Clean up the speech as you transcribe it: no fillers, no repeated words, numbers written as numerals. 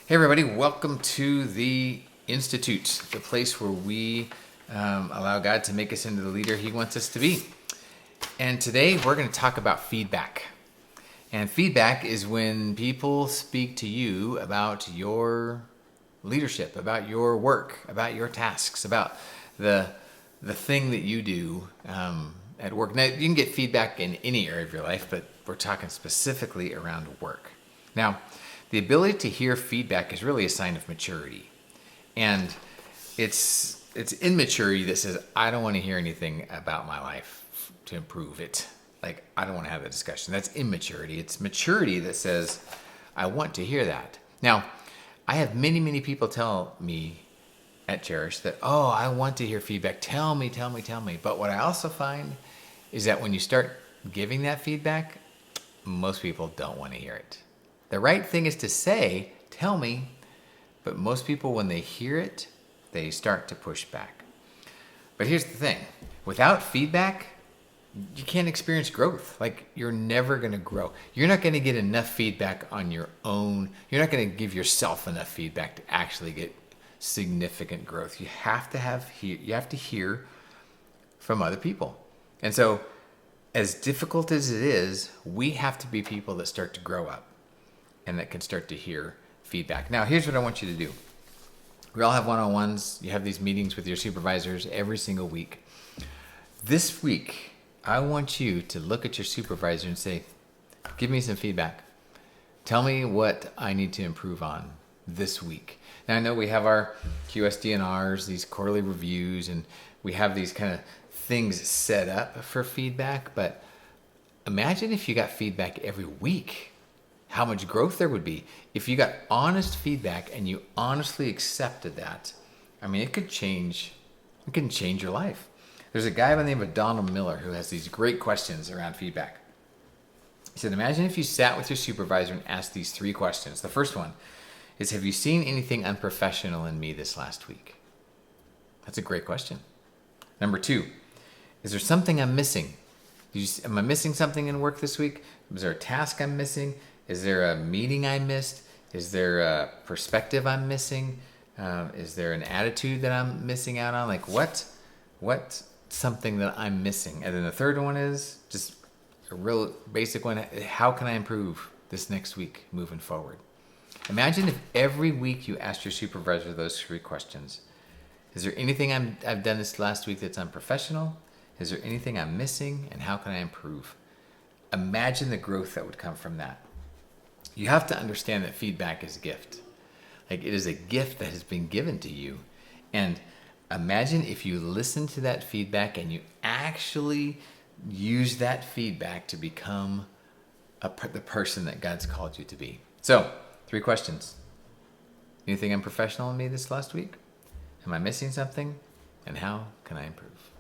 Hey, everybody, welcome to the Institute, the place where we allow God to make us into the leader He wants us to be. And today we're going to talk about feedback. And feedback is when people speak to you about your leadership, about your work, about your tasks, about the thing that you do at work. Now, you can get feedback in any area of your life, but we're talking specifically around work. Now, the ability to hear feedback is really a sign of maturity. And it's immaturity that says, I don't want to hear anything about my life to improve it. Like, I don't want to have that discussion. That's immaturity. It's maturity that says, I want to hear that. Now, I have many people tell me at Cherish that, oh, I want to hear feedback. Tell me. But what I also find is that when you start giving that feedback, most people don't want to hear it. The right thing is to say, tell me, but most people, when they hear it, they start to push back. But here's the thing. Without feedback, you can't experience growth. Like, you're never going to grow. You're not going to get enough feedback on your own. You're not going to give yourself enough feedback to actually get significant growth. You have to hear from other people. And so, as difficult as it is, we have to be people that start to grow up and that can start to hear feedback. Now, here's what I want you to do. We all have one-on-ones. You have these meetings with your supervisors every single week. This week, I want you to look at your supervisor and say, give me some feedback. Tell me what I need to improve on this week. Now, I know we have our QSD&Rs, these quarterly reviews, and we have these kind of things set up for feedback, but imagine if you got feedback every week. How much growth there would be if you got honest feedback and you honestly accepted that. I mean, it can change your life. There's a guy by the name of Donald Miller who has these great questions around feedback. He said, imagine if you sat with your supervisor and asked these 3 questions. The first one is, have you seen anything unprofessional in me this last week? That's a great question. Number 2, is there something I'm missing? Am I missing something in work this week? Is there a task I'm missing? Is there a meeting I missed? Is there a perspective I'm missing? Is there an attitude that I'm missing out on? Like, what's something that I'm missing? And then the third one is just a real basic one. How can I improve this next week moving forward? Imagine if every week you asked your supervisor those 3 questions. Is there anything I've done this last week that's unprofessional? Is there anything I'm missing? And how can I improve? Imagine the growth that would come from that. You have to understand that feedback is a gift. Like, it is a gift that has been given to you. And imagine if you listen to that feedback and you actually use that feedback to become the person that God's called you to be. So, 3 questions. Anything unprofessional in me this last week? Am I missing something? And how can I improve?